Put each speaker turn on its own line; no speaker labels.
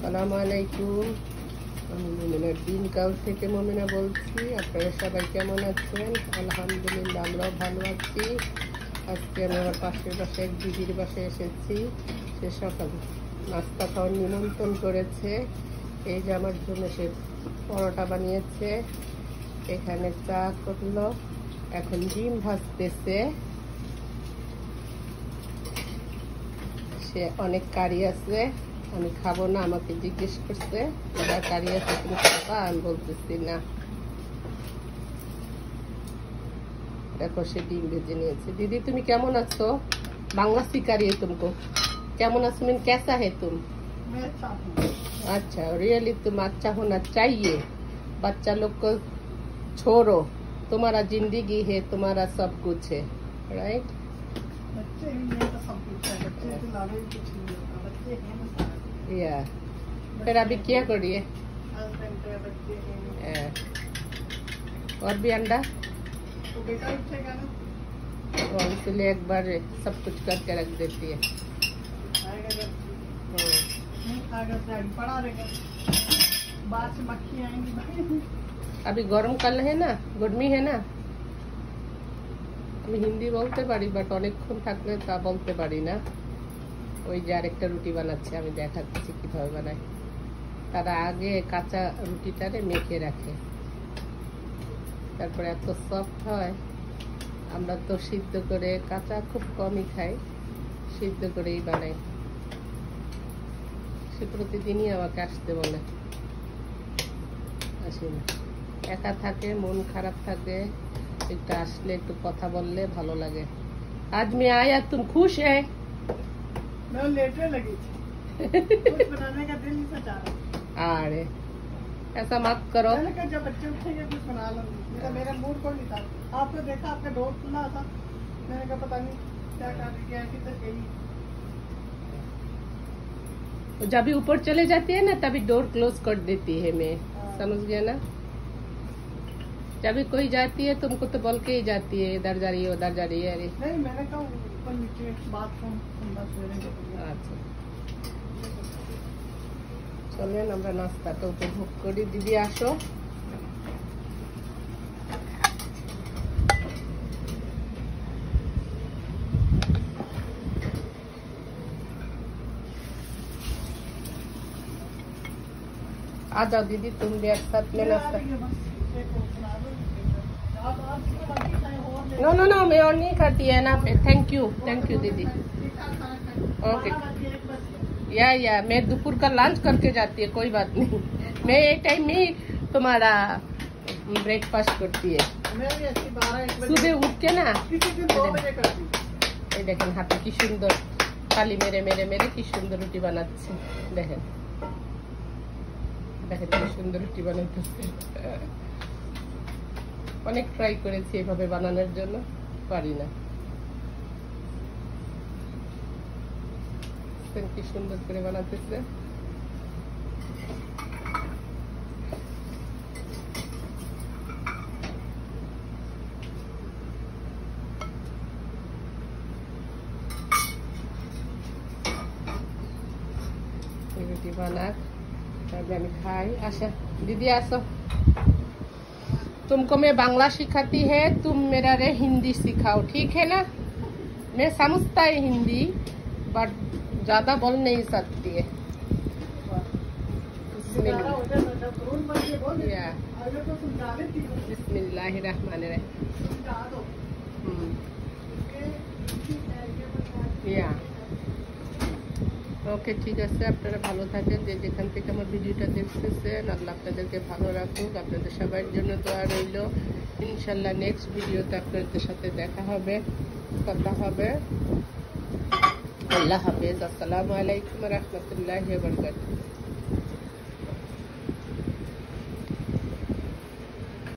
আসসালামু আলাইকুম। আমি মুমিনার দিনকাল থেকে মুমিনা বলছি। আপনারা সবাই কেমন আছেন? আলহামদুলিল্লাহ, আমরাও ভালো আছি। আজকে আমি আমার পাশের বাসায় এক দিদির বাসায় এসেছি। সে সকালে নাস্তা খাওয়ার নিমন্ত্রণ করেছে। এই যে আমার জন্য সে পরোটা বানিয়েছে, এখানে চা করলো, এখন ডিম ভাজতেছে। সে অনেক কারি আছে, আমি খাবো না, আমাকে জিজ্ঞেস করছে এবার কারি আছে তুমি খাবা? আমি বলতেছি না। দেখো সে ডিম ভেজে নিয়েছে। दीदी তুমি কেমন আছো? बांग्ला सिखा रही है तुमको। केमन आছো मीन कैसा है तुम?
मैं अच्छा हूँ।
अच्छा रियली तुम अच्छा होना चाहिए। बच्चा लोग को छोड़ो, तुम्हारा जिंदगी है, तुम्हारा सब कुछ है, राइट?
बच्चे ही हैं तो सब कुछ है, बच्चे के अलावा ही कुछ नहीं होता, बच्चे हैं ना सारे।
या फिर अभी क्या करिए?
हस्बैंड है, बच्चे हैं।
और भी अंडा
तो बेटा उठेगा ना,
और इसलिए एक बार सब कुछ करके रख देती है।
खाएगा जब नहीं खाएगा तो अभी पड़ा रहेगा, बाद से मक्खी आएंगी भाई।
अभी गरम काल है ना, गर्मी है ना। আমি হিন্দি বলতে পারি বাট অনেকক্ষণ থাকলে তা বলতে পারি না। ওই যে আরেকটা রুটি বানাচ্ছে, আমি দেখাচ্ছি কিভাবে বানায়। তারা আগে কাঁচা রুটিটারে মেখে রাখে, তারপরে এত সফট হয়। আমরা তো সিদ্ধ করে কাঁচা খুব কমই খাই, সিদ্ধ করেই বানাই। সে প্রতিদিনই আমাকে আসতে বলে, আসি না। একা থাকে, মন খারাপ থাকে, একটু আসলে একটু কথা বললে ভালো লাগে। आज मैं आया, तुम खुश है?
मैं लेटने लगी थी, कुछ बनाने का दिल नहीं चाह रहा।
अरे ऐसा मत करो।
मैंने कहा जब बच्चे उठेंगे कुछ बना लूंगी, मेरा मूड को नहीं था। आपने देखा, आपका डोर खुला था, मैंने कहा पता नहीं क्या कर रही है, किधर गई।
जब भी ऊपर चले जाती है ना तभी डोर क्लोज कर देती है। मैं समझ गया ना। जब भी कोई जाती है तुमको तो बोल के ही जाती है, इधर जा रही है उधर जा रही है। अरे
नहीं, मैंने कहा ऊपर नीचे बाथरूम
আচ্ছা চলেন আমরা নাস্তাটা উপভোগ করি। দিদি আসো। आ जाओ दीदी, तुम भी एक साथ में नाश्ता। नो नो नो, मैं और नहीं खाती है ना। थैंक यू दीदी। ओके या मैं दोपहर का लंच करके जाती है, कोई बात नहीं। मैं ये टाइम में तुम्हारा ब्रेकफास्ट करती है। सुबह उठ के ना এই দেখেন হাতে কি সুন্দর কালি মেরে মেরে মেরে কি সুন্দর রুটি বানাচ্ছে। দেখেন দেখেন কি সুন্দর রুটি বানাচ্ছে। অনেক ট্রাই করেছি এভাবে বানানোর জন্য, পারি না। কি সুন্দর করে বানাতেছে। রুটি বানাক, তারপরে আমি খাই। আচ্ছা दीदी आसो, तुमको मैं बांग्ला सिखाती है, तुम मेरा रे हिंदी सिखाओ, ठीक है ना? मैं समझता है हिंदी बट ज्यादा बोल नहीं सकती है। बिस्मिल्लाहिर्रहमानिर्रहीम। ওকে ঠিক আছে, আপনারা ভালো থাকেন। যে যেখান থেকে আমার ভিডিওটা দেখতেছেন, আল্লাহ আপনাদেরকে ভালো রাখুক। আপনাদের সবার জন্য দোয়া রইল। ইনশাল্লাহ নেক্সট ভিডিওতে আপনাদের সাথে দেখা হবে, কথা হবে। আল্লাহ হাফেজ। আসসালামু আলাইকুম ওয়া রাহমাতুল্লাহি ওয়া বারাকাতুহু।